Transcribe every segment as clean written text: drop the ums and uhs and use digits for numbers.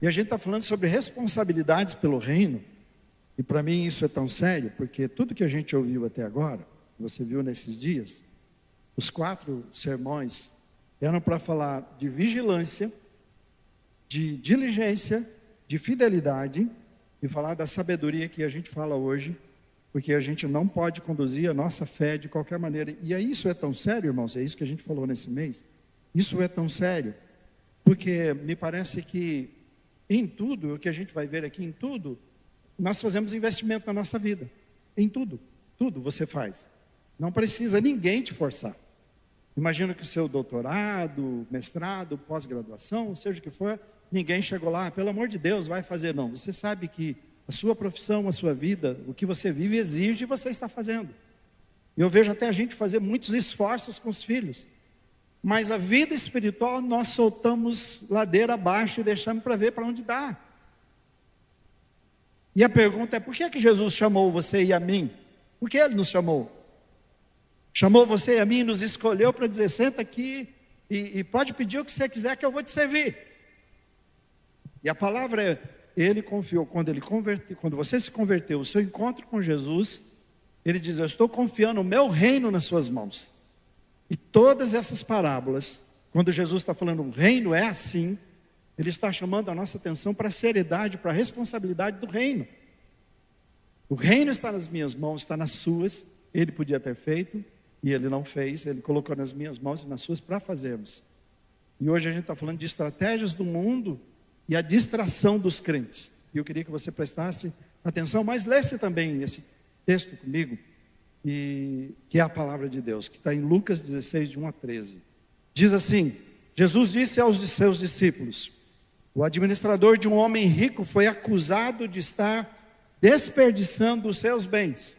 E a gente está falando sobre responsabilidades pelo reino. E para mim isso é tão sério, porque tudo que a gente ouviu até agora, você viu nesses dias, os 4 sermões eram para falar de vigilância, de diligência, de fidelidade, e falar da sabedoria que a gente fala hoje, porque a gente não pode conduzir a nossa fé de qualquer maneira. E aí isso é tão sério, irmãos, é isso que a gente falou nesse mês. Isso é tão sério, porque me parece que em tudo, o que a gente vai ver aqui, em tudo, nós fazemos investimento na nossa vida. Em tudo, tudo você faz. Não precisa ninguém te forçar. Imagino que o seu doutorado, mestrado, pós-graduação, seja o que for, ninguém chegou lá, pelo amor de Deus, vai fazer. Não, você sabe que a sua profissão, a sua vida, o que você vive exige e você está fazendo. Eu vejo até a gente fazer muitos esforços com os filhos. Mas a vida espiritual nós soltamos ladeira abaixo e deixamos para ver para onde dá. E a pergunta é, por que Jesus chamou você e a mim? Por que Ele nos chamou? Chamou você e a mim e nos escolheu para dizer, senta aqui e pode pedir o que você quiser que eu vou te servir. E a palavra é, Ele confiou, quando você se converteu, o seu encontro com Jesus, Ele diz, eu estou confiando o meu reino nas suas mãos. E todas essas parábolas, quando Jesus está falando, o reino é assim, Ele está chamando a nossa atenção para a seriedade, para a responsabilidade do reino. O reino está nas minhas mãos, está nas suas. Ele podia ter feito, e Ele não fez. Ele colocou nas minhas mãos e nas suas para fazermos. E hoje a gente está falando de estratégias do mundo e a distração dos crentes. E eu queria que você prestasse atenção, mas lesse também esse texto comigo, que é a palavra de Deus, que está em Lucas 16, de 1 a 13. Diz assim, Jesus disse aos seus discípulos, o administrador de um homem rico foi acusado de estar desperdiçando os seus bens.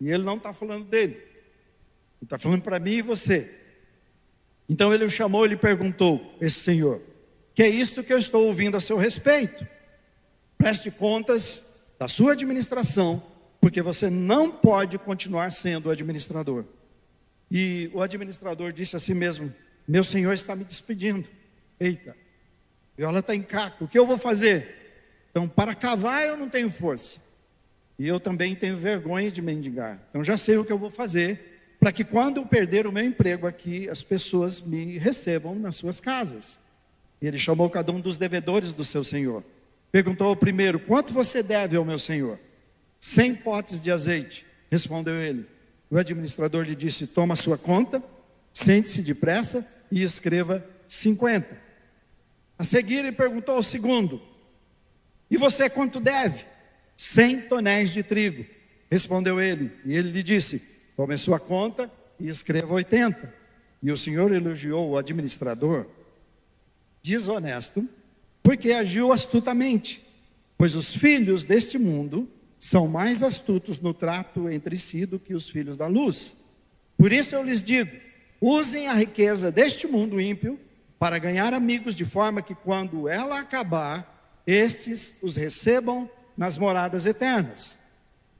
E ele não está falando dele, ele está falando para mim e você. Então ele o chamou e lhe perguntou, esse senhor, que é isto que eu estou ouvindo a seu respeito? Preste contas da sua administração, porque você não pode continuar sendo o administrador. E o administrador disse a si mesmo, meu senhor está me despedindo. Eita, ela está em caco, o que eu vou fazer? Então, para cavar eu não tenho força. E eu também tenho vergonha de mendigar. Então, já sei o que eu vou fazer, para que quando eu perder o meu emprego aqui, as pessoas me recebam nas suas casas. E ele chamou cada um dos devedores do seu senhor. Perguntou ao primeiro, quanto você deve ao meu senhor? 100 potes de azeite, respondeu ele. O administrador lhe disse, toma a sua conta, sente-se depressa e escreva 50. A seguir ele perguntou ao segundo, e você quanto deve? 100 tonéis de trigo, respondeu ele. E ele lhe disse, tome a sua conta e escreva 80. E o senhor elogiou o administrador, desonesto, porque agiu astutamente, pois os filhos deste mundo são mais astutos no trato entre si do que os filhos da luz. Por isso eu lhes digo, usem a riqueza deste mundo ímpio para ganhar amigos, de forma que quando ela acabar, estes os recebam nas moradas eternas.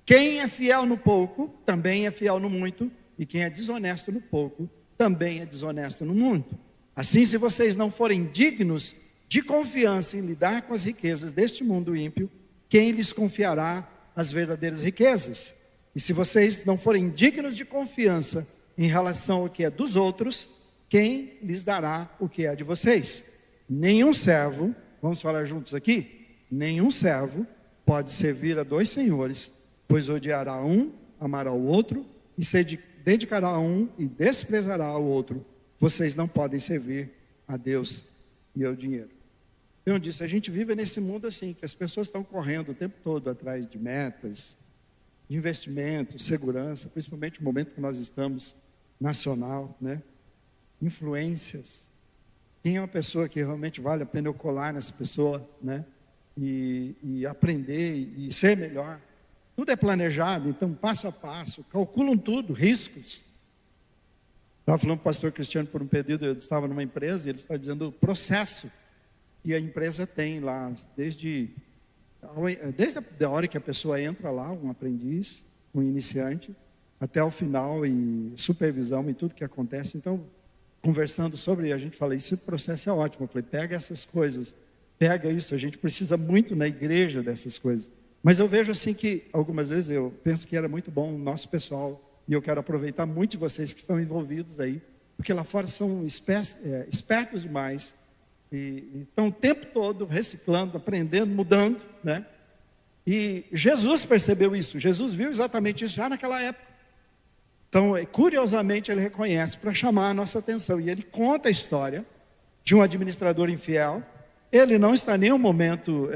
Quem é fiel no pouco, também é fiel no muito, e quem é desonesto no pouco, também é desonesto no muito. Assim, se vocês não forem dignos de confiança em lidar com as riquezas deste mundo ímpio, quem lhes confiará as verdadeiras riquezas? E se vocês não forem dignos de confiança em relação ao que é dos outros, quem lhes dará o que é de vocês? Nenhum servo, vamos falar juntos aqui? Nenhum servo pode servir a 2 senhores, pois odiará um, amará o outro, e se dedicará a um e desprezará ao outro. Vocês não podem servir a Deus e ao dinheiro. Então eu disse, a gente vive nesse mundo assim, que as pessoas estão correndo o tempo todo atrás de metas, de investimento, segurança, principalmente no momento que nós estamos nacional, né? Influências. Quem é uma pessoa que realmente vale a pena eu colar nessa pessoa, né? E aprender e ser melhor. Tudo é planejado, então passo a passo, calculam tudo, riscos. Estava falando com o pastor Cristiano por um período, eu estava numa empresa e ele está dizendo o processo que a empresa tem lá, desde a hora que a pessoa entra lá, um aprendiz, um iniciante, até o final e supervisão e tudo que acontece. Então, conversando sobre, a gente fala, esse processo é ótimo. Eu falei, pega essas coisas pega isso, a gente precisa muito na igreja dessas coisas. Mas eu vejo assim que, algumas vezes, eu penso que era muito bom o nosso pessoal, e eu quero aproveitar muito de vocês que estão envolvidos aí, porque lá fora são espertos demais, e estão o tempo todo reciclando, aprendendo, mudando, né? E Jesus percebeu isso, Jesus viu exatamente isso já naquela época. Então, curiosamente, ele reconhece para chamar a nossa atenção, e ele conta a história de um administrador infiel. Ele não está em nenhum momento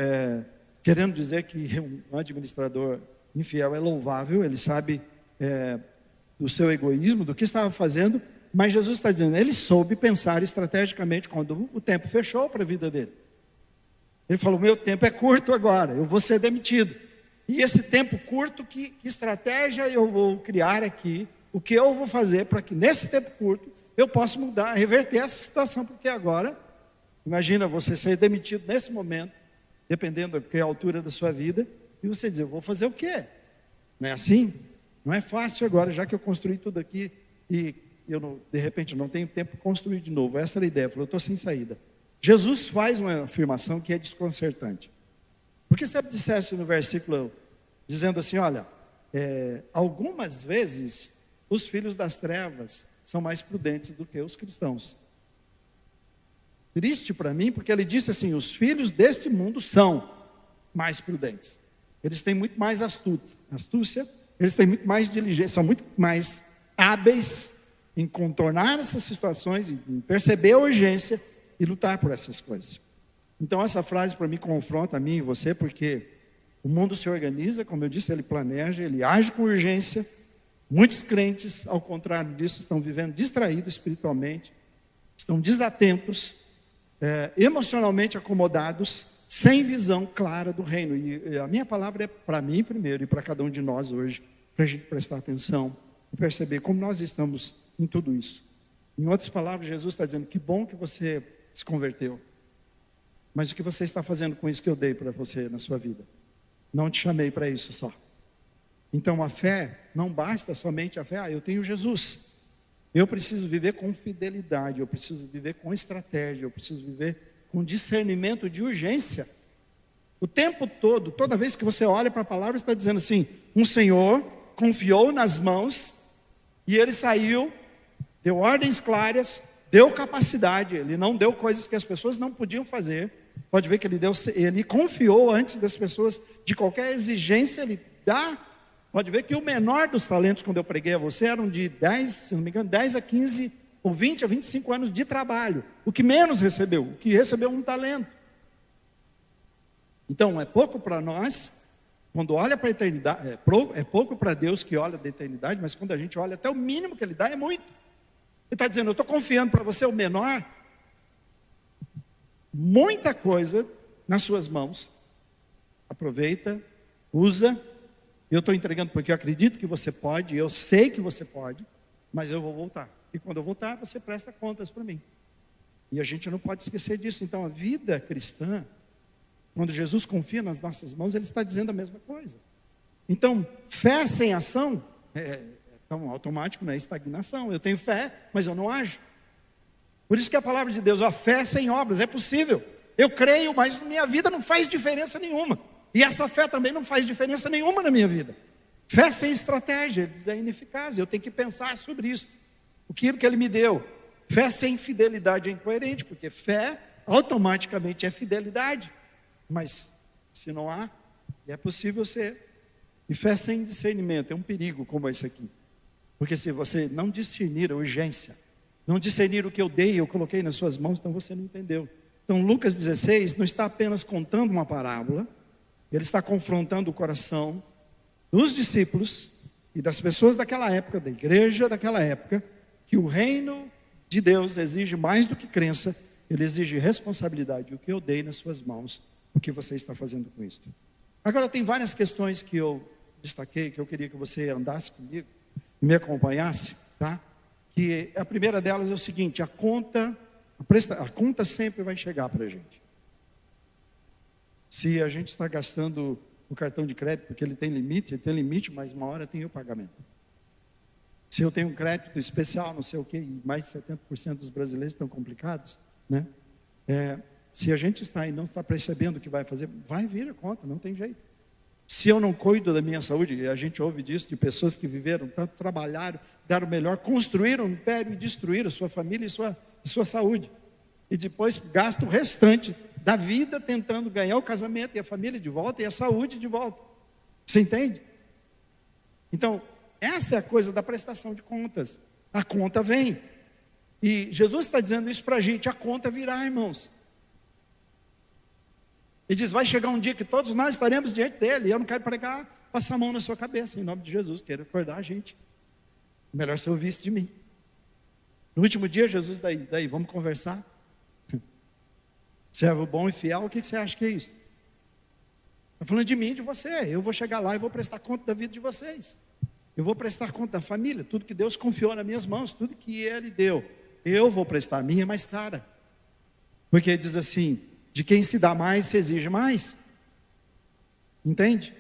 querendo dizer que um administrador infiel é louvável, ele sabe do seu egoísmo, do que estava fazendo, mas Jesus está dizendo, ele soube pensar estrategicamente quando o tempo fechou para a vida dele. Ele falou, meu tempo é curto agora, eu vou ser demitido. E esse tempo curto, que estratégia eu vou criar aqui, o que eu vou fazer para que nesse tempo curto eu possa mudar, reverter essa situação, porque agora, imagina você ser demitido nesse momento, dependendo da altura da sua vida, e você dizer, eu vou fazer o quê? Não é assim? Não é fácil agora, já que eu construí tudo aqui, e eu de repente não tenho tempo para construir de novo. Essa era a ideia, falou, eu estou sem saída. Jesus faz uma afirmação que é desconcertante. Porque se ele dissesse no versículo, dizendo assim, olha, algumas vezes os filhos das trevas são mais prudentes do que os cristãos. Triste para mim, porque ele disse assim, os filhos deste mundo são mais prudentes. Eles têm muito mais astúcia, eles têm muito mais diligência, são muito mais hábeis em contornar essas situações, em perceber a urgência e lutar por essas coisas. Então essa frase para mim confronta a mim e você, porque o mundo se organiza, como eu disse, ele planeja, ele age com urgência. Muitos crentes, ao contrário disso, estão vivendo distraídos espiritualmente, estão desatentos, emocionalmente acomodados, sem visão clara do reino. E a minha palavra é para mim primeiro e para cada um de nós hoje, para a gente prestar atenção e perceber como nós estamos em tudo isso. Em outras palavras, Jesus está dizendo, que bom que você se converteu, mas o que você está fazendo com isso que eu dei para você na sua vida? Não te chamei para isso só. Então a fé, não basta somente a fé, eu tenho Jesus. Eu preciso viver com fidelidade, eu preciso viver com estratégia, eu preciso viver com discernimento de urgência. O tempo todo, toda vez que você olha para a palavra, está dizendo assim, um Senhor confiou nas mãos, e ele saiu, deu ordens claras, deu capacidade, ele não deu coisas que as pessoas não podiam fazer. Pode ver que ele confiou antes das pessoas, de qualquer exigência, ele dá. Pode ver que o menor dos talentos, quando eu preguei a você, eram de 10, se não me engano, 10 a 15, ou 20 a 25 anos de trabalho. O que menos recebeu, o que recebeu um talento. Então, é pouco para nós, quando olha para a eternidade, é pouco para Deus que olha da eternidade, mas quando a gente olha, até o mínimo que Ele dá é muito. Ele está dizendo, eu estou confiando para você o menor, muita coisa nas suas mãos, aproveita, usa. Eu estou entregando porque eu acredito que você pode, eu sei que você pode, mas eu vou voltar. E quando eu voltar, você presta contas para mim. E a gente não pode esquecer disso. Então a vida cristã, quando Jesus confia nas nossas mãos, Ele está dizendo a mesma coisa. Então, fé sem ação tão automático, não é estagnação. Eu tenho fé, mas eu não ajo. Por isso que a palavra de Deus, a fé sem obras, é possível. Eu creio, mas minha vida não faz diferença nenhuma. E essa fé também não faz diferença nenhuma na minha vida. Fé sem estratégia é ineficaz. Eu tenho que pensar sobre isso. O que Ele me deu. Fé sem fidelidade é incoerente, porque fé automaticamente é fidelidade. Mas se não há, é possível ser. E fé sem discernimento é um perigo como esse aqui. Porque se você não discernir a urgência, não discernir o que eu dei, eu coloquei nas suas mãos, então você não entendeu. Então Lucas 16 não está apenas contando uma parábola, ele está confrontando o coração dos discípulos e das pessoas daquela época, da igreja daquela época, que o reino de Deus exige mais do que crença, ele exige responsabilidade. O que eu dei nas suas mãos, o que você está fazendo com isso? Agora tem várias questões que eu destaquei, que eu queria que você andasse comigo e me acompanhasse, tá? Que a primeira delas é o seguinte, a conta sempre vai chegar para a gente. Se a gente está gastando o cartão de crédito, porque ele tem limite, mas uma hora tem o pagamento. Se eu tenho um crédito especial, não sei o quê, e mais de 70% dos brasileiros estão complicados, né? se a gente está e não está percebendo o que vai fazer, vai vir a conta, não tem jeito. Se eu não cuido da minha saúde, e a gente ouve disso de pessoas que viveram tanto, trabalharam, deram o melhor, construíram um império e destruíram sua família e sua saúde. E depois gasta o restante da vida tentando ganhar o casamento e a família de volta e a saúde de volta. Você entende? Então, essa é a coisa da prestação de contas. A conta vem. E Jesus está dizendo isso para a gente, a conta virá, irmãos. Ele diz, vai chegar um dia que todos nós estaremos diante dele, e eu não quero pregar, passar a mão na sua cabeça, em nome de Jesus, quero acordar a gente. Melhor você ouvir isso de mim. No último dia, Jesus, daí, vamos conversar? Servo bom e fiel, o que você acha que é isso? Está falando de mim e de você. Eu vou chegar lá e vou prestar conta da vida de vocês. Eu vou prestar conta da família, tudo que Deus confiou nas minhas mãos, tudo que Ele deu. Eu vou prestar, a minha é mais cara. Porque Ele diz assim, de quem se dá mais, se exige mais. Entende?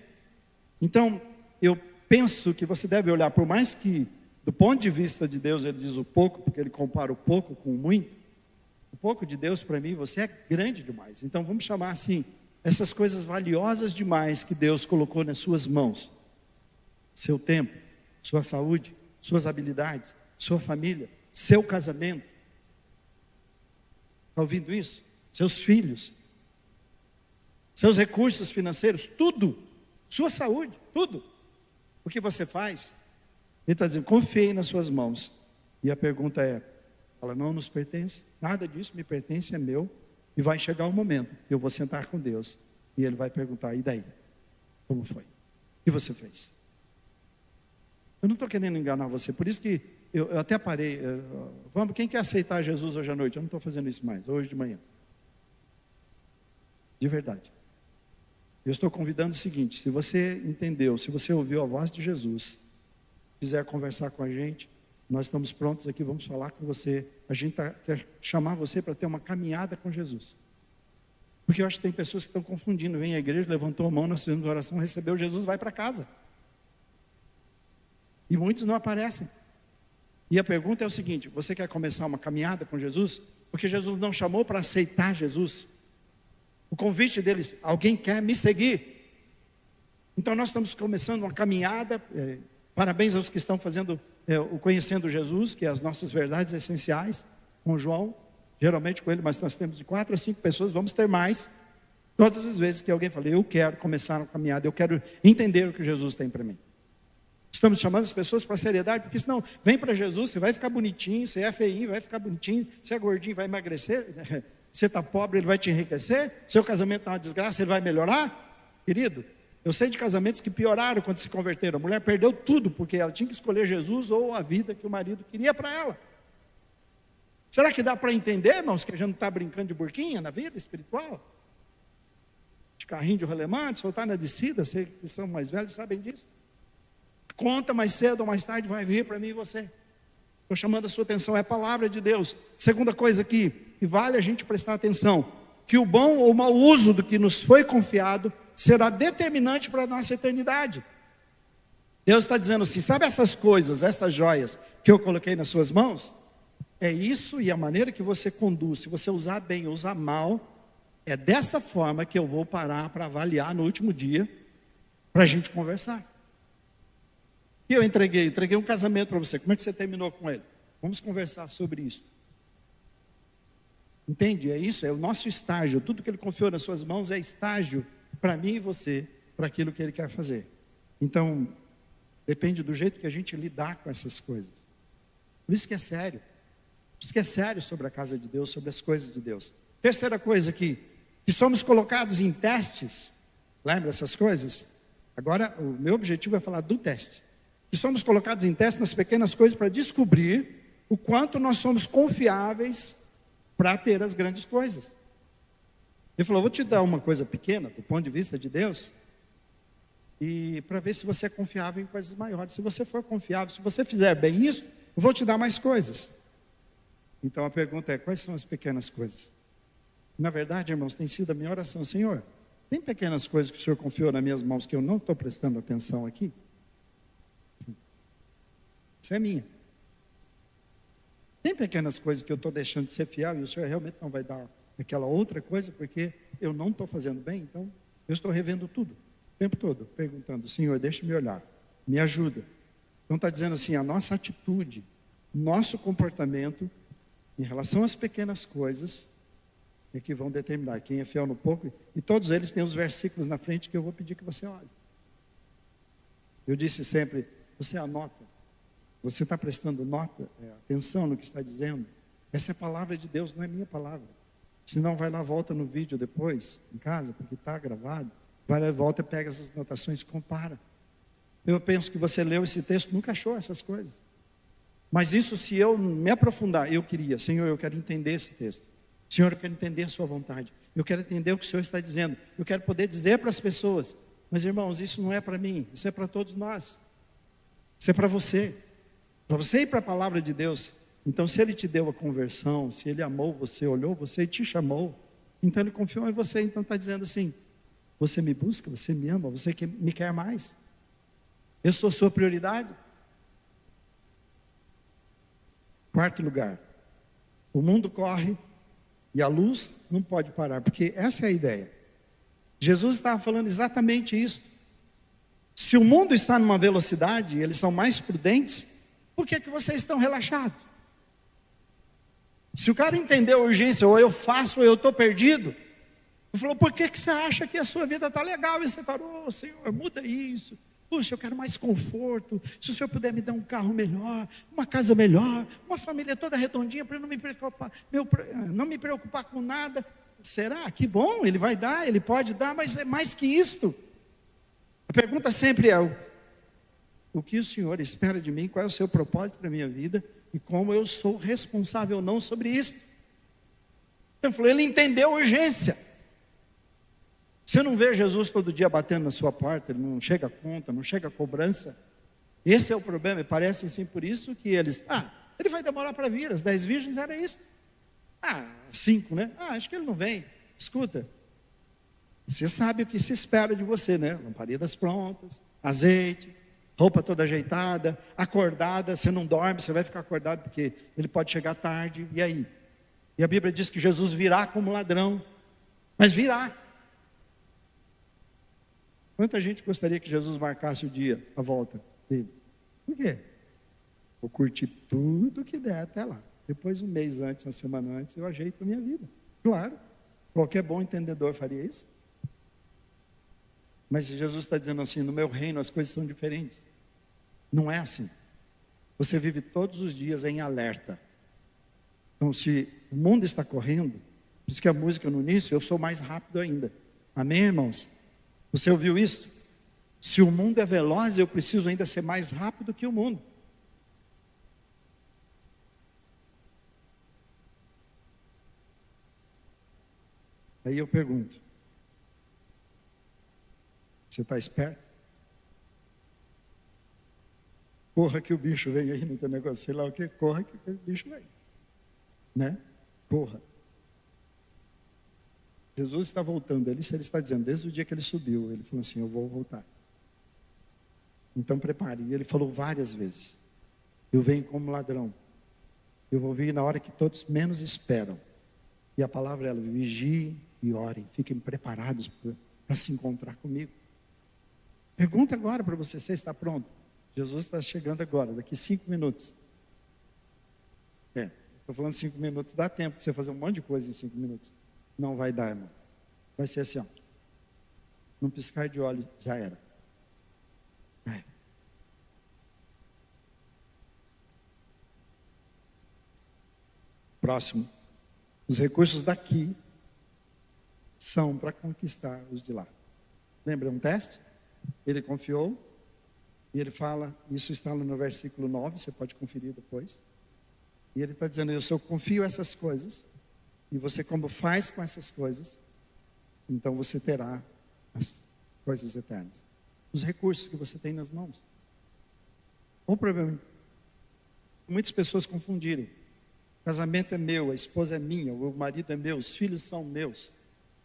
Então, eu penso que você deve olhar, por mais que, do ponto de vista de Deus, Ele diz o pouco, porque Ele compara o pouco com o muito. O pouco de Deus para mim, você é grande demais. Então, vamos chamar assim, essas coisas valiosas demais que Deus colocou nas suas mãos. Seu tempo, sua saúde, suas habilidades, sua família, seu casamento. Está ouvindo isso? Seus filhos, seus recursos financeiros, tudo, sua saúde, tudo. O que você faz? Ele está dizendo, confiei nas suas mãos. E a pergunta é, ela não nos pertence, nada disso me pertence, é meu. E vai chegar um momento que eu vou sentar com Deus e Ele vai perguntar, e daí? Como foi? O que você fez? Eu não estou querendo enganar você, por isso que eu até parei. Vamos, quem quer aceitar Jesus hoje à noite? Eu não estou fazendo isso mais, hoje de manhã. De verdade. Eu estou convidando o seguinte, se você entendeu, se você ouviu a voz de Jesus, quiser conversar com a gente, nós estamos prontos aqui, vamos falar com você. A gente quer chamar você para ter uma caminhada com Jesus. Porque eu acho que tem pessoas que estão confundindo, vem à igreja, levantou a mão, nós fizemos oração, recebeu Jesus, vai para casa. E muitos não aparecem. E a pergunta é o seguinte, você quer começar uma caminhada com Jesus? Porque Jesus não chamou para aceitar Jesus. O convite deles, alguém quer me seguir? Então nós estamos começando uma caminhada, parabéns aos que estão fazendo o Conhecendo Jesus, que é as nossas verdades essenciais, com o João, geralmente com ele, mas nós temos de 4 a 5 pessoas, vamos ter mais, todas as vezes que alguém fala, eu quero começar uma caminhada, eu quero entender o que Jesus tem para mim. Estamos chamando as pessoas para seriedade, porque senão, vem para Jesus, você vai ficar bonitinho, você é feinho, vai ficar bonitinho, você é gordinho, vai emagrecer, você está pobre, ele vai te enriquecer, seu casamento está uma desgraça, ele vai melhorar? Querido, eu sei de casamentos que pioraram quando se converteram, a mulher perdeu tudo, porque ela tinha que escolher Jesus ou a vida que o marido queria para ela. Será que dá para entender, irmãos, que a gente não está brincando de burquinha na vida espiritual? De carrinho de rolemã, de soltar na descida, vocês que são mais velhos sabem disso. Conta mais cedo ou mais tarde vai vir para mim e você. Estou chamando a sua atenção, é a palavra de Deus. Segunda coisa aqui, que vale a gente prestar atenção, que o bom ou mau uso do que nos foi confiado será determinante para a nossa eternidade. Deus está dizendo assim, sabe essas coisas, essas joias que eu coloquei nas suas mãos? É isso e a maneira que você conduz, se você usar bem ou usar mal, é dessa forma que eu vou parar para avaliar no último dia, para a gente conversar. E eu entreguei um casamento para você, como é que você terminou com ele? Vamos conversar sobre isso. Entende? É isso, é o nosso estágio, tudo que Ele confiou nas suas mãos é estágio para mim e você, para aquilo que Ele quer fazer. Então, depende do jeito que a gente lidar com essas coisas. Por isso que é sério. Por isso que é sério sobre a casa de Deus, sobre as coisas de Deus. Terceira coisa aqui, que somos colocados em testes. Lembra essas coisas? Agora, o meu objetivo é falar do teste. Que somos colocados em teste nas pequenas coisas para descobrir o quanto nós somos confiáveis para ter as grandes coisas. Ele falou, vou te dar uma coisa pequena, do ponto de vista de Deus, e para ver se você é confiável em coisas maiores. Se você for confiável, se você fizer bem isso, eu vou te dar mais coisas. Então a pergunta é, quais são as pequenas coisas? Na verdade, irmãos, tem sido a minha oração, Senhor, tem pequenas coisas que o Senhor confiou nas minhas mãos que eu não estou prestando atenção aqui? Isso é minha. Tem pequenas coisas que eu estou deixando de ser fiel e o Senhor realmente não vai dar aquela outra coisa, porque eu não estou fazendo bem. Então, eu estou revendo tudo, o tempo todo, perguntando: Senhor, deixa-me olhar, me ajuda. Então está dizendo assim, a nossa atitude, nosso comportamento, em relação às pequenas coisas, é que vão determinar quem é fiel no pouco. E todos eles têm os versículos na frente que eu vou pedir que você olhe. Eu disse sempre, você anota, você está prestando nota, atenção no que está dizendo. Essa é a palavra de Deus, não é minha palavra. Se não, vai lá, volta no vídeo depois, em casa, porque está gravado. Vai lá, volta, pega essas anotações, compara. Eu penso que você leu esse texto, nunca achou essas coisas. Mas isso, se eu me aprofundar, eu queria, Senhor, eu quero entender esse texto. Senhor, eu quero entender a sua vontade. Eu quero entender o que o Senhor está dizendo. Eu quero poder dizer para as pessoas. Mas, irmãos, isso não é para mim, isso é para todos nós. Isso é para você. Para você e para a palavra de Deus. Então, se Ele te deu a conversão, se Ele amou você, olhou você e te chamou, então Ele confiou em você. Então está dizendo assim, você me busca, você me ama, você me quer mais. Eu sou sua prioridade. Quarto lugar, o mundo corre e a luz não pode parar, porque essa é a ideia. Jesus estava falando exatamente isso. Se o mundo está numa velocidade, eles são mais prudentes, por que vocês estão relaxados? Se o cara entendeu a urgência, ou eu faço ou eu estou perdido, ele falou, por que você acha que a sua vida está legal? E você falou, Senhor, muda isso. Puxa, eu quero mais conforto. Se o Senhor puder me dar um carro melhor, uma casa melhor, uma família toda redondinha, para eu não me preocupar com nada. Será? Que bom, Ele vai dar, Ele pode dar, mas é mais que isto. A pergunta sempre é, o que o Senhor espera de mim? Qual é o seu propósito para a minha vida? E como eu sou responsável ou não sobre isso? Então ele falou, ele entendeu a urgência. Você não vê Jesus todo dia batendo na sua porta, ele não chega a conta, não chega a cobrança. Esse é o problema, e parece assim, por isso que eles, ele vai demorar para vir, as 10 virgens era isso. 5, né? Acho que ele não vem. Escuta, você sabe o que se espera de você, né? Lamparidas prontas, azeite, roupa toda ajeitada, acordada, você não dorme, você vai ficar acordado porque ele pode chegar tarde, e aí? E a Bíblia diz que Jesus virá como ladrão, mas virá. Quanta gente gostaria que Jesus marcasse o dia, a volta dele? Por quê? Vou curtir tudo que der até lá. Depois, um mês antes, uma semana antes, eu ajeito a minha vida. Claro, qualquer bom entendedor faria isso. Mas Jesus está dizendo assim, no meu reino as coisas são diferentes. Não é assim. Você vive todos os dias em alerta. Então, se o mundo está correndo, por isso que a música no início, eu sou mais rápido ainda. Amém, irmãos? Você ouviu isso? Se o mundo é veloz, eu preciso ainda ser mais rápido que o mundo. Aí eu pergunto, você está esperto? Corra que o bicho vem aí no teu negócio, sei lá o que, corra que o bicho vem. Né? Corra. Jesus está voltando, ele está dizendo, desde o dia que ele subiu, ele falou assim, eu vou voltar. Então prepare, e ele falou várias vezes, eu venho como ladrão, eu vou vir na hora que todos menos esperam. E a palavra é, vigiem e orem, fiquem preparados para se encontrar comigo. Pergunta agora para você está pronto? Jesus está chegando agora, daqui 5 minutos. Estou falando 5 minutos, dá tempo de você fazer um monte de coisa em 5 minutos. Não vai dar, irmão. Vai ser assim, num piscar de olhos, já era. Próximo. Os recursos daqui são para conquistar os de lá. Lembra um teste? Ele confiou, e ele fala, isso está no versículo 9, você pode conferir depois. E ele está dizendo, eu confio essas coisas, e você como faz com essas coisas, então você terá as coisas eternas. Os recursos que você tem nas mãos. O problema, muitas pessoas confundirem. O casamento é meu, a esposa é minha, o marido é meu, os filhos são meus.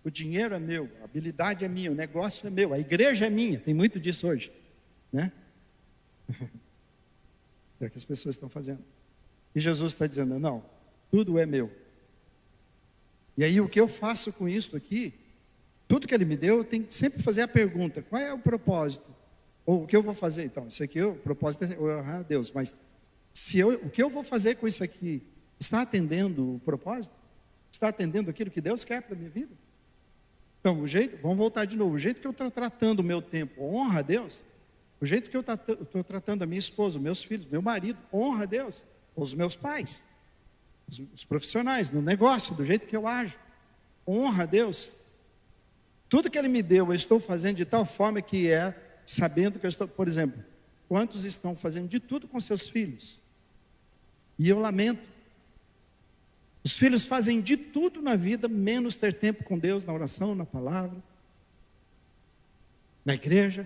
O dinheiro é meu, a habilidade é minha, o negócio é meu, a igreja é minha. Tem muito disso hoje, né? É o que as pessoas estão fazendo. E Jesus está dizendo, não, tudo é meu. E aí o que eu faço com isso aqui, tudo que ele me deu, eu tenho que sempre fazer a pergunta: qual é o propósito? Ou o que eu vou fazer? Então, isso aqui, o propósito é honrar a Deus, mas o que eu vou fazer com isso aqui, está atendendo o propósito? Está atendendo aquilo que Deus quer para a minha vida? Então, vamos voltar de novo, o jeito que eu estou tratando o meu tempo, honra a Deus? O jeito que eu estou tratando a minha esposa, meus filhos, meu marido, honra a Deus? Os meus pais, os profissionais, no negócio, do jeito que eu ajo, honra a Deus? Tudo que Ele me deu, eu estou fazendo de tal forma que sabendo que eu estou, por exemplo, quantos estão fazendo de tudo com seus filhos? E eu lamento. Os filhos fazem de tudo na vida, menos ter tempo com Deus, na oração, na palavra, na igreja.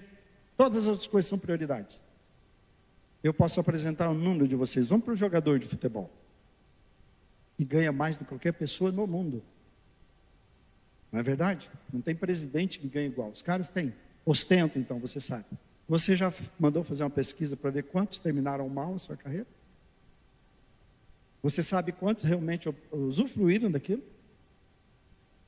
Todas as outras coisas são prioridades. Eu posso apresentar um número de vocês. Vamos para um jogador de futebol, que ganha mais do que qualquer pessoa no mundo. Não é verdade? Não tem presidente que ganha igual. Os caras têm. Ostentam, então, você sabe. Você já mandou fazer uma pesquisa para ver quantos terminaram mal a sua carreira? Você sabe quantos realmente usufruíram daquilo?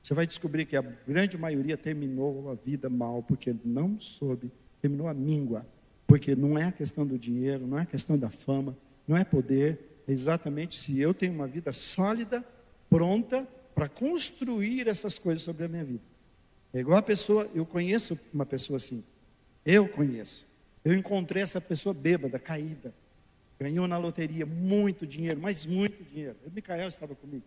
Você vai descobrir que a grande maioria terminou a vida mal, porque não soube, terminou a míngua. Porque não é a questão do dinheiro, não é a questão da fama, não é poder. É exatamente se eu tenho uma vida sólida, pronta para construir essas coisas sobre a minha vida. É igual a pessoa, eu conheço uma pessoa assim. Eu conheço. Eu encontrei essa pessoa bêbada, caída. Ganhou na loteria muito dinheiro, mas muito dinheiro. O Micael estava comigo.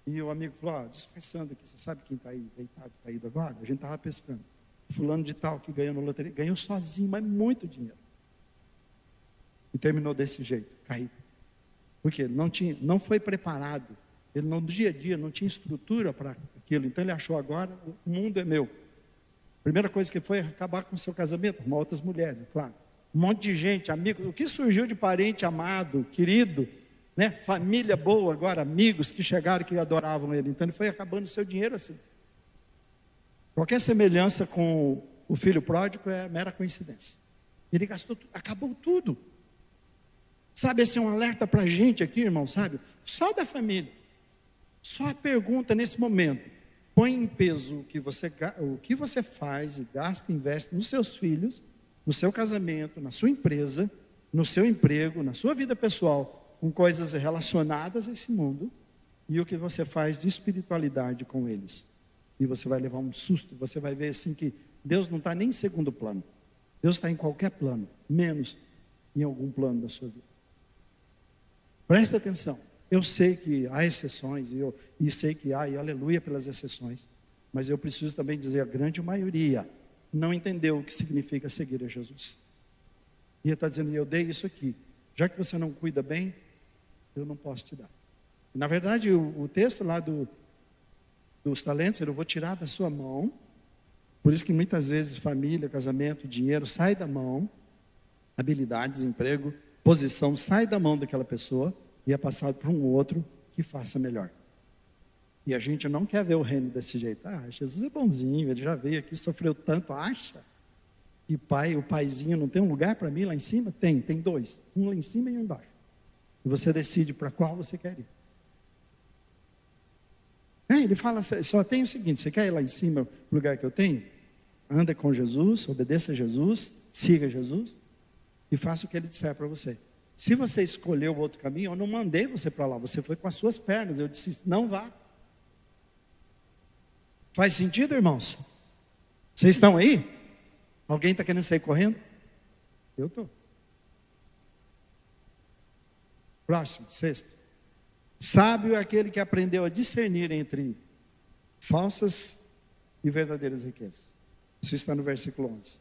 E o amigo falou: disfarçando aqui, você sabe quem está aí deitado, caído agora? A gente estava pescando. Fulano de tal que ganhou na loteria, ganhou sozinho, mas muito dinheiro. E terminou desse jeito, caído. Por quê? Não foi preparado. Ele no dia a dia não tinha estrutura para aquilo. Então ele achou: agora o mundo é meu. Primeira coisa que foi acabar com o seu casamento, arrumar outras mulheres, claro. Um monte de gente, amigo. O que surgiu de parente amado, querido, né? Família boa, agora amigos que chegaram que adoravam ele. Então ele foi acabando o seu dinheiro assim. Qualquer semelhança com o filho pródigo é mera coincidência. Ele gastou tudo, acabou tudo. Sabe, esse é um alerta para a gente aqui, irmão, sabe? Só da família. Só a pergunta nesse momento: põe em peso o que você faz e gasta, investe nos seus filhos, no seu casamento, na sua empresa, no seu emprego, na sua vida pessoal, com coisas relacionadas a esse mundo, e o que você faz de espiritualidade com eles. E você vai levar um susto, você vai ver assim que Deus não está nem em segundo plano. Deus está em qualquer plano, menos em algum plano da sua vida. Presta atenção. Eu sei que há exceções, e sei que há, e aleluia pelas exceções, mas eu preciso também dizer: a grande maioria não entendeu o que significa seguir a Jesus. E ele está dizendo: eu dei isso aqui, já que você não cuida bem, eu não posso te dar. Na verdade, o texto lá dos talentos, eu vou tirar da sua mão. Por isso que muitas vezes família, casamento, dinheiro sai da mão, habilidades, emprego, posição sai da mão daquela pessoa e é passado para um outro que faça melhor. E a gente não quer ver o reino desse jeito. Jesus é bonzinho, ele já veio aqui, sofreu tanto, acha? E o paizinho não tem um lugar para mim lá em cima? Tem dois, um lá em cima e um embaixo. E você decide para qual você quer ir. Ele fala: só tem o seguinte, você quer ir lá em cima, no lugar que eu tenho? Anda com Jesus, obedeça a Jesus, siga Jesus e faça o que ele disser para você. Se você escolheu outro caminho, eu não mandei você para lá, você foi com as suas pernas, eu disse: não vá. Faz sentido, irmãos? Vocês estão aí? Alguém está querendo sair correndo? Eu estou. Próximo, sexto. Sábio é aquele que aprendeu a discernir entre falsas e verdadeiras riquezas. Isso está no versículo 11.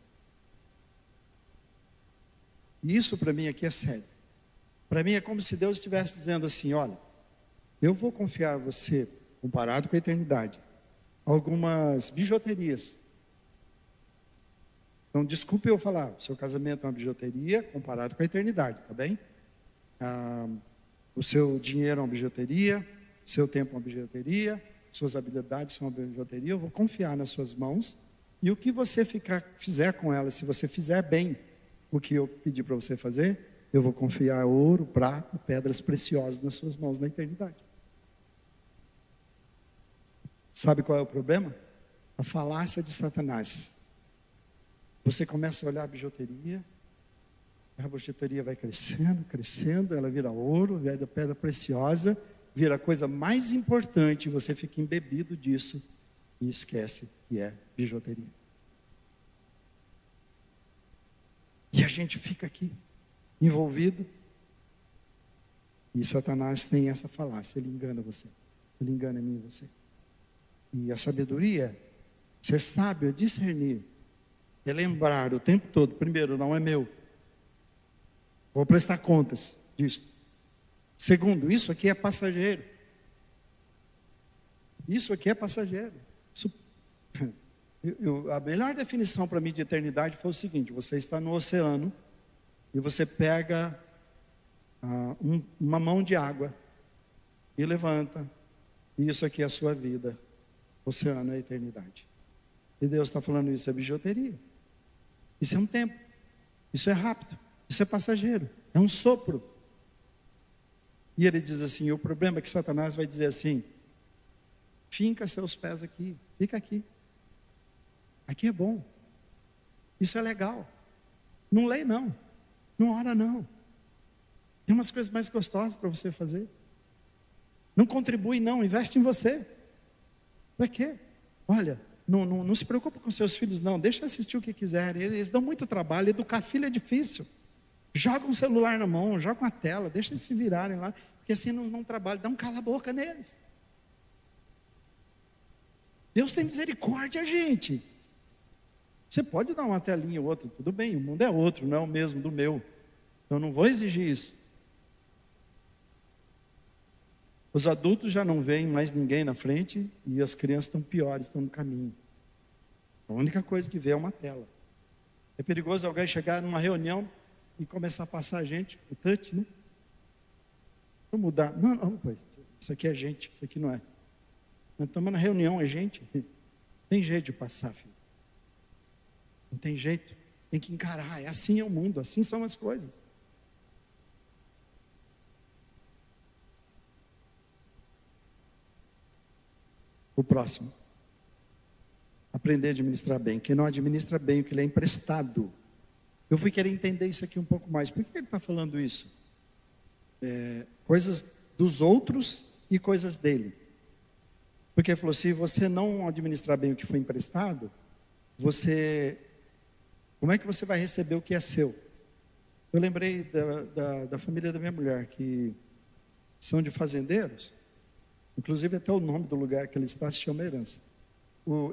E isso para mim aqui é sério. Para mim é como se Deus estivesse dizendo assim: olha, eu vou confiar a você, comparado com a eternidade, algumas bijuterias. Então, desculpe eu falar, o seu casamento é uma bijuteria comparado com a eternidade, tá bem? O seu dinheiro é uma bijuteria, o seu tempo é uma bijuteria, suas habilidades são uma bijuteria. Eu vou confiar nas suas mãos, e o que você fizer com elas, se você fizer bem o que eu pedi para você fazer, eu vou confiar ouro, prata, pedras preciosas nas suas mãos na eternidade. Sabe qual é o problema? A falácia de Satanás. Você começa a olhar a bijuteria vai crescendo, crescendo, ela vira ouro, vira pedra preciosa, vira a coisa mais importante, você fica embebido disso e esquece que é bijuteria. E a gente fica aqui, envolvido, e Satanás tem essa falácia, ele engana você, ele engana a mim e você. E a sabedoria, ser sábio, é discernir, é lembrar o tempo todo, primeiro, não é meu, vou prestar contas disso. Segundo, isso aqui é passageiro. Isso aqui é passageiro. A melhor definição para mim de eternidade foi o seguinte: você está no oceano e você pega uma mão de água e levanta, e isso aqui é a sua vida. Oceano é a eternidade. E Deus está falando, isso é bijuteria. Isso é um tempo. Isso é rápido. Isso é passageiro. É um sopro. E ele diz assim, o problema é que Satanás vai dizer assim, finca seus pés aqui, fica aqui. Aqui é bom. Isso é legal. Não lê não. Não ora não. Tem umas coisas mais gostosas para você fazer. Não contribui não, investe em você. Para quê? Olha, não se preocupe com seus filhos não, deixa assistir o que quiserem. Eles dão muito trabalho, educar filho é difícil. Joga um celular na mão, joga uma tela, deixa eles se virarem lá, porque assim não trabalham, dá um cala-boca neles. Deus tem misericórdia, gente. Você pode dar uma telinha ou outra, tudo bem, o mundo é outro, não é o mesmo do meu. Então não vou exigir isso. Os adultos já não veem mais ninguém na frente e as crianças estão piores, estão no caminho. A única coisa que vê é uma tela. É perigoso alguém chegar numa reunião e começar a passar a gente, o touch, né? Vou mudar. Não, pai, isso aqui é gente, isso aqui não é. Nós estamos na reunião, é gente. Tem jeito de passar, filho. Não tem jeito. Tem que encarar. É assim é o mundo, assim são as coisas. O próximo. Aprender a administrar bem. Quem não administra bem o que lhe é emprestado. Eu fui querer entender isso aqui um pouco mais. Por que ele está falando isso? Coisas dos outros e coisas dele. Porque ele falou, se você não administrar bem o que foi emprestado, como é que você vai receber o que é seu? Eu lembrei da família da minha mulher, que são de fazendeiros. Inclusive até o nome do lugar que ele está se chama herança.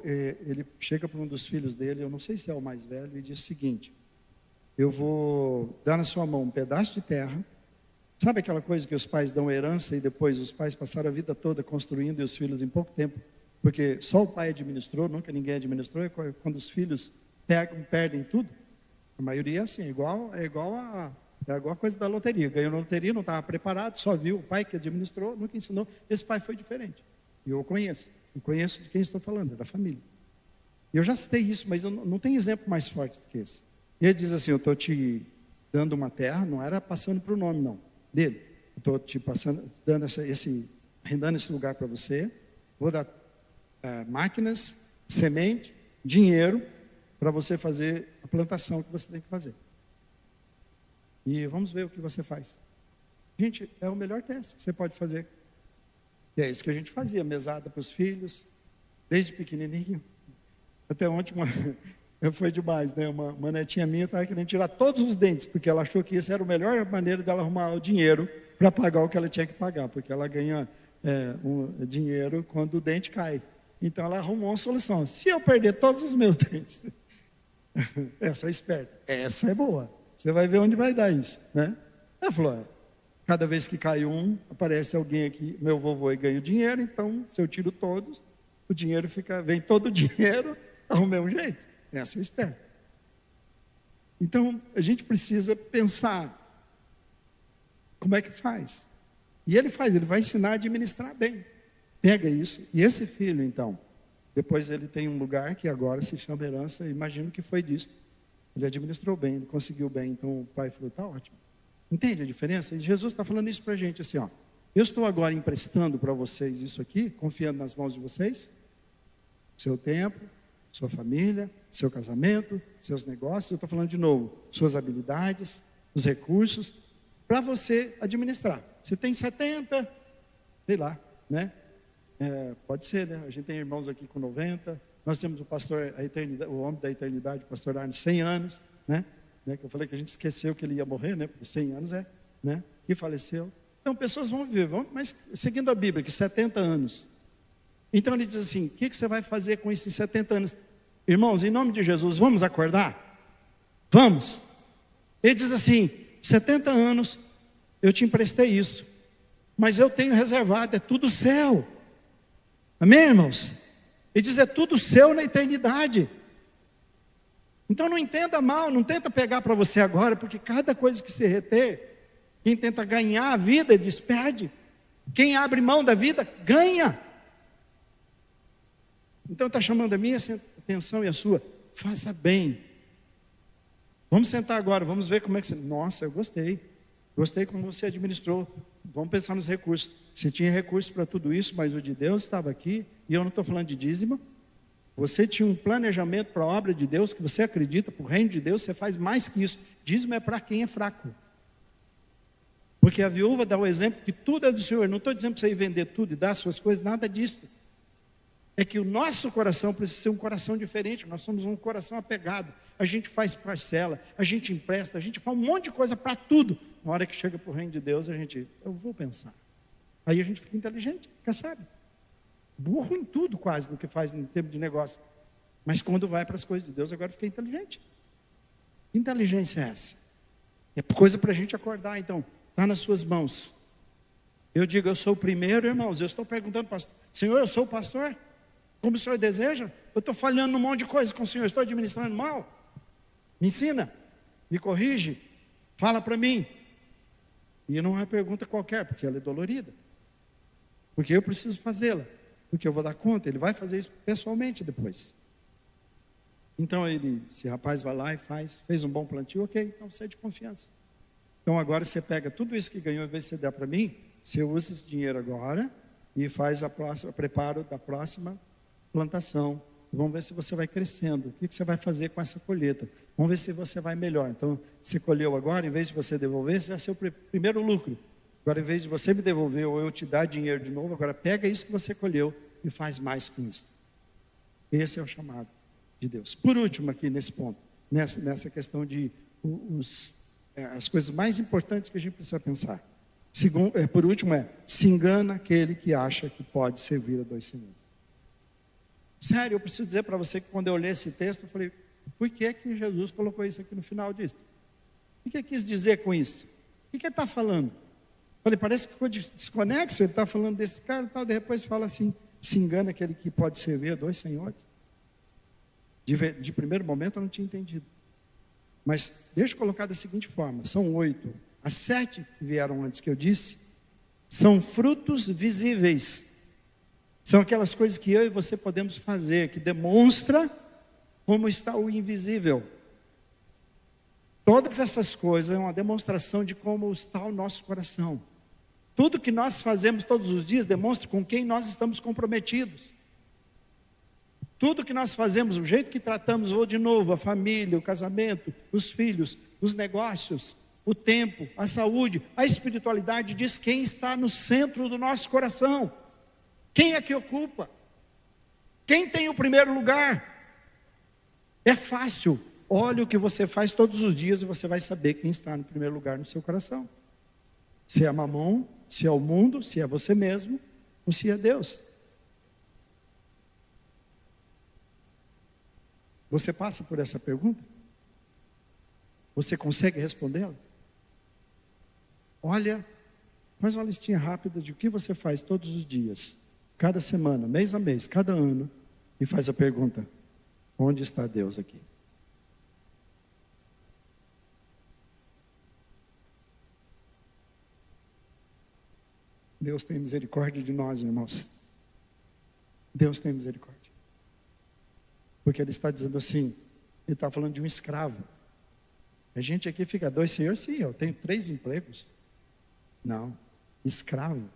Ele chega para um dos filhos dele, eu não sei se é o mais velho, e diz o seguinte: eu vou dar na sua mão um pedaço de terra. Sabe aquela coisa que os pais dão herança e depois os pais passaram a vida toda construindo e os filhos em pouco tempo, porque só o pai administrou, nunca ninguém administrou, é quando os filhos perdem tudo? A maioria é assim, é igual a coisa da loteria. Ganhou na loteria, não estava preparado, só viu o pai que administrou, nunca ensinou. Esse pai foi diferente. E eu conheço de quem estou falando, é da família. E eu já citei isso, mas eu não tem exemplo mais forte do que esse. E ele diz assim, eu estou te dando uma terra, não era passando para o nome não, dele. Eu estou te passando, arrendando esse lugar para você, vou dar máquinas, semente, dinheiro, para você fazer a plantação que você tem que fazer. E vamos ver o que você faz. Gente, é o melhor teste que você pode fazer. E é isso que a gente fazia, mesada para os filhos, desde pequenininho. Até ontem, foi demais, né? Uma netinha minha estava querendo tirar todos os dentes, porque ela achou que essa era a melhor maneira dela arrumar o dinheiro para pagar o que ela tinha que pagar, porque ela ganha dinheiro quando o dente cai. Então ela arrumou uma solução. Se eu perder todos os meus dentes, essa é esperta, essa é boa. Você vai ver onde vai dar isso, né? Ela falou, cada vez que cai um, aparece alguém aqui, meu vovô, e ganha o dinheiro, então se eu tiro todos, o dinheiro vem todo o dinheiro, arrumei um jeito. Essa é esperta. Então, a gente precisa pensar, como é que faz? E ele vai ensinar a administrar bem. Pega isso, e esse filho, então, depois ele tem um lugar que agora se chama herança, imagino que foi disso. Ele administrou bem, ele conseguiu bem, então o pai falou, está ótimo. Entende a diferença? E Jesus está falando isso para a gente, assim, ó, eu estou agora emprestando para vocês isso aqui, confiando nas mãos de vocês, Seu tempo, sua família, seu casamento, seus negócios, eu estou falando de novo, suas habilidades, os recursos, para você administrar. Você tem 70, sei lá, né? Pode ser, né? A gente tem irmãos aqui com 90, nós temos o pastor, o homem da eternidade, o pastor Arne, 100 anos, né? Que eu falei que a gente esqueceu que ele ia morrer, né? Porque 100 anos né? Que faleceu. Então, pessoas vão viver, mas seguindo a Bíblia, que 70 anos. Então, ele diz assim, o que você vai fazer com esses 70 anos? Irmãos, em nome de Jesus, vamos acordar? Vamos. Ele diz assim, 70 anos, eu te emprestei isso, mas eu tenho reservado, é tudo seu. Amém, irmãos? Ele diz, é tudo seu na eternidade. Então não entenda mal, não tenta pegar para você agora, porque cada coisa que se reter, quem tenta ganhar a vida, diz, perde. Quem abre mão da vida, ganha. Então está chamando a minha atenção e a sua, faça bem. Vamos sentar agora, vamos ver como é que você... Nossa, eu gostei. Gostei como você administrou. Vamos pensar nos recursos. Você tinha recursos para tudo isso, mas o de Deus estava aqui, e eu não estou falando de dízimo. Você tinha um planejamento para a obra de Deus, que você acredita, para o reino de Deus, você faz mais que isso. Dízimo é para quem é fraco. Porque a viúva dá o exemplo que tudo é do Senhor. Não estou dizendo para você ir vender tudo e dar suas coisas, nada disso. É que o nosso coração precisa ser um coração diferente. Nós somos um coração apegado. A gente faz parcela, a gente empresta, a gente faz um monte de coisa para tudo. Na hora que chega para o reino de Deus, eu vou pensar. Aí a gente fica inteligente, fica sábio. Burro em tudo quase, no que faz em tempo de negócio. Mas quando vai para as coisas de Deus, agora fica inteligente. Que inteligência é essa? É coisa para a gente acordar. Então, está nas suas mãos. Eu digo, eu sou o primeiro, irmãos. Eu estou perguntando, pastor, Senhor, eu sou o pastor? Como o Senhor deseja? Eu estou falhando num monte de coisa com o Senhor, estou administrando mal. Me ensina, me corrige, fala para mim. E não é uma pergunta qualquer, porque ela é dolorida. Porque eu preciso fazê-la, porque eu vou dar conta, ele vai fazer isso pessoalmente depois. Então esse rapaz vai lá e fez um bom plantio, ok, então você é de confiança. Então agora você pega tudo isso que ganhou, em vez de você dar para mim, você usa esse dinheiro agora e faz o preparo da próxima plantação. Vamos ver se você vai crescendo. O que você vai fazer com essa colheita? Vamos ver se você vai melhor. Então, você colheu agora, em vez de você devolver, esse é o seu primeiro lucro. Agora, em vez de você me devolver ou eu te dar dinheiro de novo, agora pega isso que você colheu e faz mais com isso. Esse é o chamado de Deus. Por último, aqui nesse ponto, nessa questão de as coisas mais importantes que a gente precisa pensar. Por último se engana aquele que acha que pode servir a dois senhores. Sério, eu preciso dizer para você que quando eu olhei esse texto, eu falei, por que Jesus colocou isso aqui no final disso? O que ele quis dizer com isso? O que ele está falando? Eu falei, parece que ficou desconexo, ele está falando desse cara e tal, depois fala assim, se engana aquele que pode servir a dois senhores. De primeiro momento eu não tinha entendido. Mas deixa eu colocar da seguinte forma, são 8. As 7 que vieram antes que eu disse, são frutos visíveis. São aquelas coisas que eu e você podemos fazer, que demonstra como está o invisível. Todas essas coisas é uma demonstração de como está o nosso coração. Tudo que nós fazemos todos os dias demonstra com quem nós estamos comprometidos. Tudo que nós fazemos, o jeito que tratamos, ou de novo, a família, o casamento, os filhos, os negócios, o tempo, a saúde, a espiritualidade, diz quem está no centro do nosso coração. Quem é que ocupa? Quem tem o primeiro lugar? É fácil. Olha o que você faz todos os dias e você vai saber quem está no primeiro lugar no seu coração. Se é Mamon, se é o mundo, se é você mesmo, ou se é Deus. Você passa por essa pergunta? Você consegue respondê-la? Olha, faz uma listinha rápida de o que você faz todos os dias, cada semana, mês a mês, cada ano, e faz a pergunta, onde está Deus aqui? Deus tem misericórdia de nós, irmãos. Deus tem misericórdia. Porque Ele está dizendo assim, Ele está falando de um escravo. A gente aqui fica, 2 senhores, sim, eu tenho 3 empregos. Não, escravo.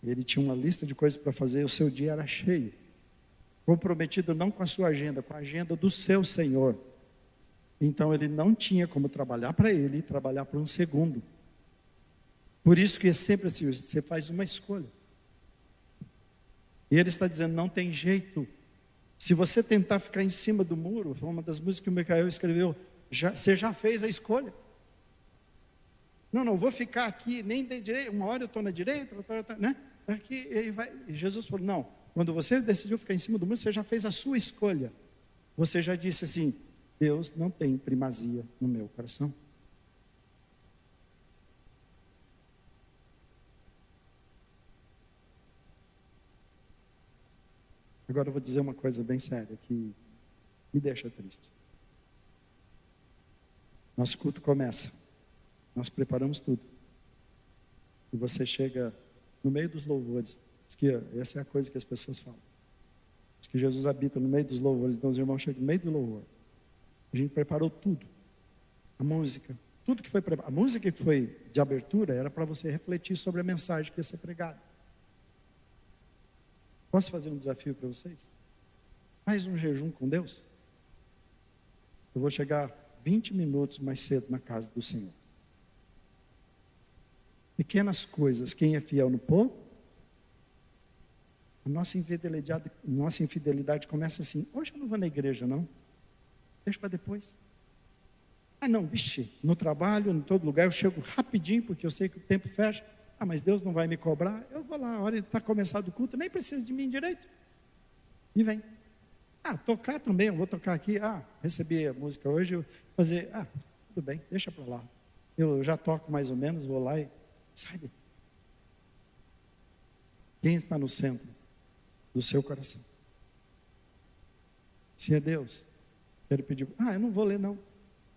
Ele tinha uma lista de coisas para fazer, o seu dia era cheio. comprometido não com a sua agenda, com a agenda do seu Senhor. Então ele não tinha como trabalhar para ele e trabalhar para um segundo. Por isso que é sempre assim, você faz uma escolha. E ele está dizendo, não tem jeito. Se você tentar ficar em cima do muro, foi uma das músicas que o Micael escreveu, você já fez a escolha. Não vou ficar aqui, nem de direita, uma hora eu estou na direita, outra hora, né? Aqui, e Jesus falou, não, quando você decidiu ficar em cima do muro, você já fez a sua escolha. Você já disse assim, Deus não tem primazia no meu coração. Agora eu vou dizer uma coisa bem séria que me deixa triste. Nosso culto começa, nós preparamos tudo. E você chega no meio dos louvores. Diz que essa é a coisa que as pessoas falam. Diz que Jesus habita no meio dos louvores. Então os irmãos chegam no meio do louvor. A gente preparou tudo. A música, tudo que foi preparado. A música que foi de abertura era para você refletir sobre a mensagem que ia ser pregada. Posso fazer um desafio para vocês? Faz um jejum com Deus. Eu vou chegar 20 minutos mais cedo na casa do Senhor. Pequenas coisas, quem é fiel no pouco, a nossa infidelidade começa assim, hoje eu não vou na igreja não, deixa para depois. Não, vixe, no trabalho, em todo lugar, eu chego rapidinho, porque eu sei que o tempo fecha. Mas Deus não vai me cobrar, eu vou lá, a hora de estar começado o culto, nem precisa de mim direito. E vem. Tocar também, eu vou tocar aqui, recebi a música hoje, eu vou fazer, tudo bem, deixa para lá. Eu já toco mais ou menos, vou lá e sai. Quem está no centro do seu coração? Se é Deus, quero pedir, eu não vou ler não,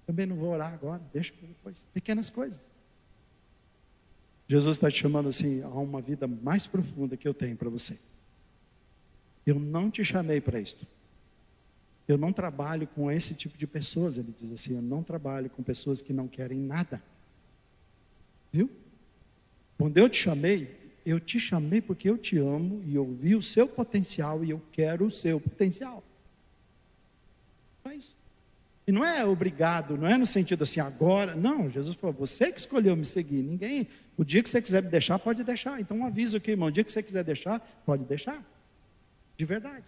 também não vou orar agora, deixa para depois, pequenas coisas. Jesus está te chamando assim, a uma vida mais profunda que eu tenho para você. Eu não te chamei para isto. Eu não trabalho com esse tipo de pessoas, ele diz assim, eu não trabalho com pessoas que não querem nada. Viu? Quando eu te chamei porque eu te amo e eu vi o seu potencial e eu quero o seu potencial. Só isso. E não é obrigado, não é no sentido assim, agora, não, Jesus falou, você que escolheu me seguir, ninguém, o dia que você quiser me deixar, pode deixar, então um aviso aqui, irmão, o dia que você quiser deixar, pode deixar, de verdade.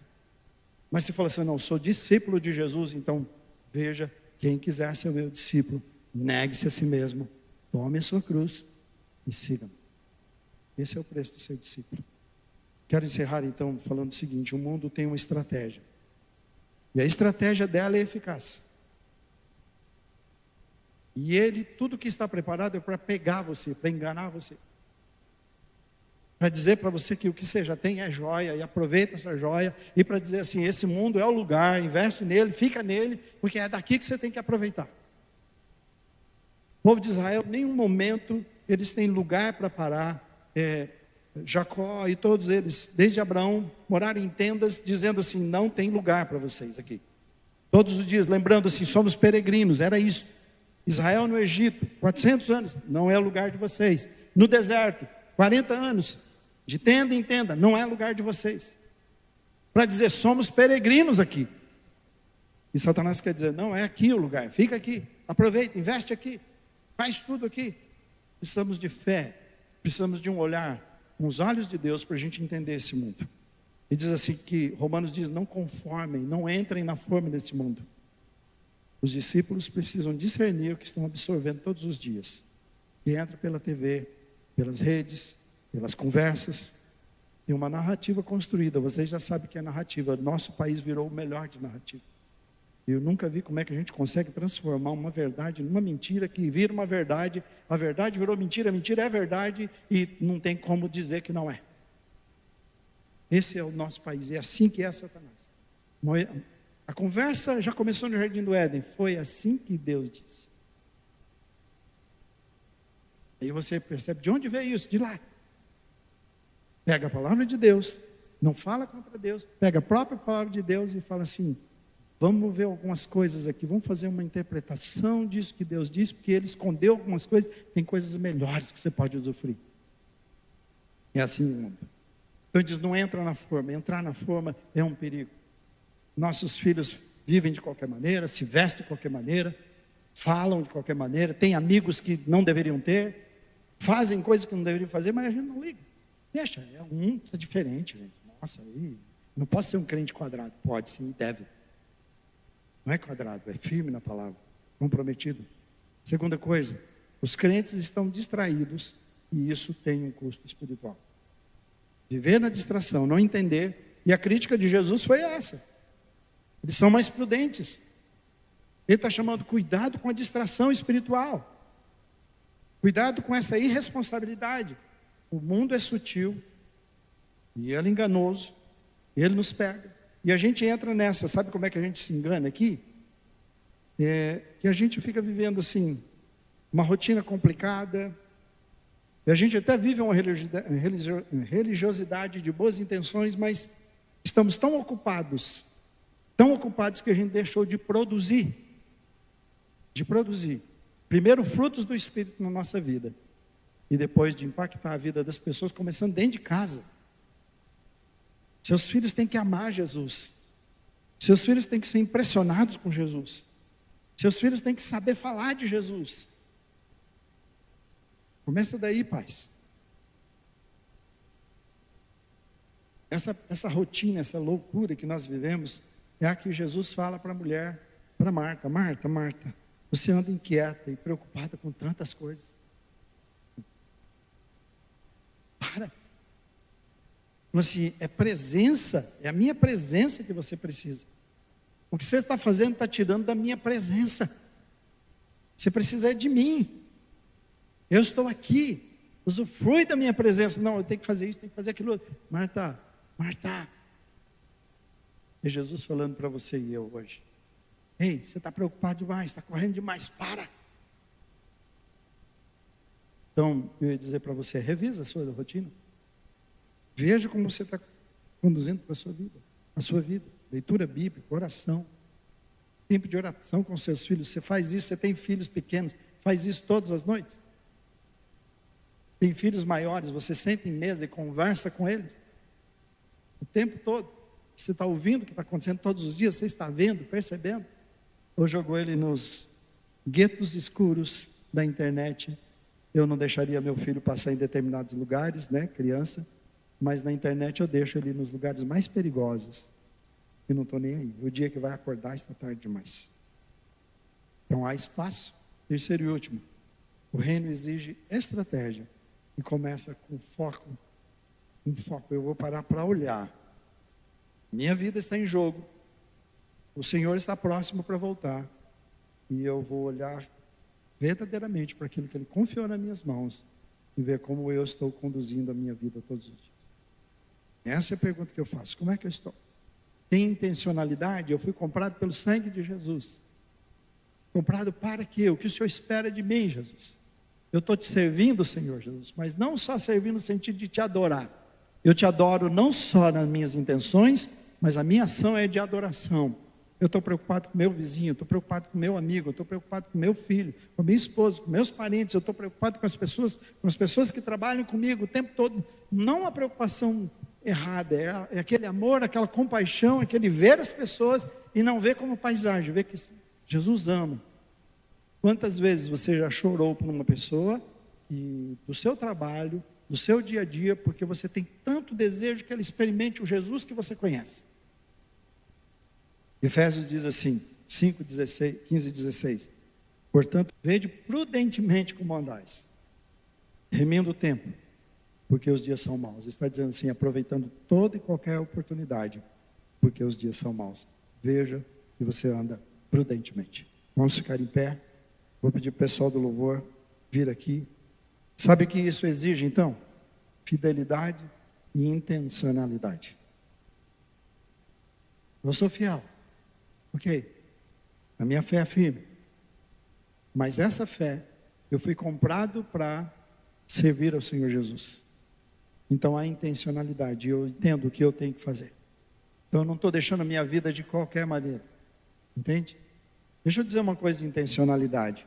Mas se falar assim, não, sou discípulo de Jesus, então, veja, quem quiser ser meu discípulo, negue-se a si mesmo, tome a sua cruz e siga-me. Esse é o preço de ser discípulo. Quero encerrar então falando o seguinte, o mundo tem uma estratégia, e a estratégia dela é eficaz. E tudo que está preparado é para pegar você, para enganar você. Para dizer para você que o que você já tem é joia, e aproveita essa joia, e para dizer assim, esse mundo é o lugar, investe nele, fica nele, porque é daqui que você tem que aproveitar. O povo de Israel, em nenhum momento, eles têm lugar para parar. Jacó e todos eles, desde Abraão, moraram em tendas, dizendo assim, não tem lugar para vocês aqui. Todos os dias, lembrando assim, somos peregrinos, era isso. Israel no Egito, 400 anos, não é lugar de vocês. No deserto, 40 anos, de tenda em tenda, não é lugar de vocês. Para dizer, somos peregrinos aqui. E Satanás quer dizer, não, é aqui o lugar, fica aqui, aproveita, investe aqui, faz tudo aqui. Precisamos de fé, precisamos de um olhar com os olhos de Deus para a gente entender esse mundo. E diz assim que, Romanos diz, não conformem, não entrem na forma desse mundo. Os discípulos precisam discernir o que estão absorvendo todos os dias. E entra pela TV, pelas redes, pelas conversas. Tem uma narrativa construída, vocês já sabem que é narrativa. Nosso país virou o melhor de narrativa. Eu nunca vi como é que a gente consegue transformar uma verdade numa mentira, que vira uma verdade, a verdade virou mentira, a mentira é verdade, e não tem como dizer que não é. Esse é o nosso país, é assim que é Satanás. A conversa já começou no Jardim do Éden, foi assim que Deus disse. Aí você percebe, de onde veio isso? De lá. Pega a palavra de Deus, não fala contra Deus, pega a própria palavra de Deus e fala assim, vamos ver algumas coisas aqui, vamos fazer uma interpretação disso que Deus disse, porque Ele escondeu algumas coisas, tem coisas melhores que você pode usufruir. É assim o mundo. Então ele diz, não entra na forma, entrar na forma é um perigo. Nossos filhos vivem de qualquer maneira, se vestem de qualquer maneira, falam de qualquer maneira, têm amigos que não deveriam ter, fazem coisas que não deveriam fazer, mas a gente não liga. Deixa, é diferente, gente. Nossa, aí, não posso ser um crente quadrado. Pode sim, deve. Não é quadrado, é firme na palavra, comprometido. Segunda coisa, os crentes estão distraídos e isso tem um custo espiritual. Viver na distração, não entender. E a crítica de Jesus foi essa. Eles são mais prudentes. Ele está chamando cuidado com a distração espiritual. Cuidado com essa irresponsabilidade. O mundo é sutil e ele é enganoso. Ele nos pega. E a gente entra nessa. Sabe como é que a gente se engana aqui? Que a gente fica vivendo assim, uma rotina complicada. E a gente até vive uma religiosidade de boas intenções, mas estamos tão ocupados que a gente deixou de produzir. Primeiro, frutos do Espírito na nossa vida. E depois de impactar a vida das pessoas, começando dentro de casa. Seus filhos têm que amar Jesus. Seus filhos têm que ser impressionados com Jesus. Seus filhos têm que saber falar de Jesus. Começa daí, pais. Essa rotina, essa loucura que nós vivemos, é a que Jesus fala para a mulher, para Marta. Marta, você anda inquieta e preocupada com tantas coisas. Para. Assim, é presença, é a minha presença que você precisa. O que você está fazendo está tirando da minha presença. Você precisa de mim. Eu estou aqui, usufrui da minha presença. Não, eu tenho que fazer isso, tenho que fazer aquilo. Marta. É Jesus falando para você e eu hoje. Ei, você está preocupado demais, está correndo demais, para. Então, eu ia dizer para você, revisa a sua rotina. Veja como você está conduzindo para a sua vida. Leitura bíblica, oração. Tempo de oração com seus filhos. Você faz isso, você tem filhos pequenos, faz isso todas as noites. Tem filhos maiores, você senta em mesa e conversa com eles. O tempo todo. Você está ouvindo o que está acontecendo todos os dias, você está vendo, percebendo. Ou jogou ele nos guetos escuros da internet. Eu não deixaria meu filho passar em determinados lugares, né, criança. Mas na internet eu deixo ele nos lugares mais perigosos. E não estou nem aí. O dia que vai acordar está tarde demais. Então há espaço. Terceiro e último. O reino exige estratégia. E começa com foco. Eu vou parar para olhar. Minha vida está em jogo. O Senhor está próximo para voltar. E eu vou olhar verdadeiramente para aquilo que Ele confiou nas minhas mãos. E ver como eu estou conduzindo a minha vida todos os dias. Essa é a pergunta que eu faço. Como é que eu estou? Tem intencionalidade? Eu fui comprado pelo sangue de Jesus. Comprado para quê? O que o Senhor espera de mim, Jesus? Eu estou te servindo, Senhor Jesus, mas não só servindo no sentido de te adorar. Eu te adoro não só nas minhas intenções, mas a minha ação é de adoração. Eu estou preocupado com o meu vizinho, estou preocupado com o meu amigo, estou preocupado com o meu filho, com a minha esposa, com meus parentes, eu estou preocupado com as pessoas que trabalham comigo o tempo todo. Não uma preocupação errada, é aquele amor, aquela compaixão, aquele ver as pessoas e não ver como paisagem, ver que Jesus ama. Quantas vezes você já chorou por uma pessoa e do seu trabalho, do seu dia a dia, porque você tem tanto desejo que ela experimente o Jesus que você conhece? Efésios diz assim, 15 e 16. Portanto, vede prudentemente como andais, remindo o tempo, porque os dias são maus. Está dizendo assim, aproveitando toda e qualquer oportunidade, porque os dias são maus. Veja que você anda prudentemente. Vamos ficar em pé. Vou pedir para o pessoal do louvor vir aqui. Sabe o que isso exige então? Fidelidade e intencionalidade. Eu sou fiel. Ok. A minha fé é firme. Mas essa fé, eu fui comprado para servir ao Senhor Jesus. Então há intencionalidade. Eu entendo o que eu tenho que fazer. Então eu não estou deixando a minha vida de qualquer maneira. Entende? Deixa eu dizer uma coisa de intencionalidade.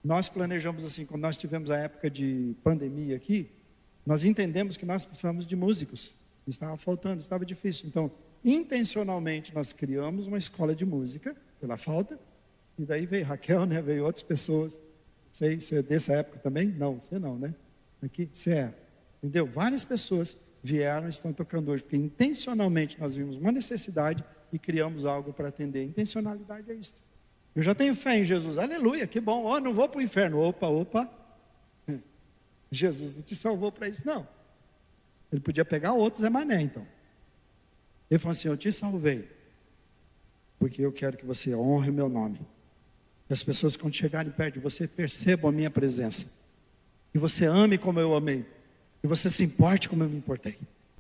Nós planejamos assim, quando nós tivemos a época de pandemia aqui, nós entendemos que nós precisamos de músicos. Estava faltando, estava difícil. Então, intencionalmente nós criamos uma escola de música, pela falta, e daí veio Raquel, né? Veio outras pessoas. Sei, você é dessa época também? Não, você não, né? Aqui, você é. Entendeu? Várias pessoas vieram e estão tocando hoje, porque intencionalmente nós vimos uma necessidade e criamos algo para atender. Intencionalidade é isso. Eu já tenho fé em Jesus, aleluia, que bom. Não vou para o inferno. Opa. Jesus não te salvou para isso, não. Ele podia pegar outro Zé Mané, então. Ele falou assim: eu te salvei, porque eu quero que você honre o meu nome. Que as pessoas, quando chegarem perto de você, percebam a minha presença. Que você ame como eu amei. Que você se importe como eu me importei.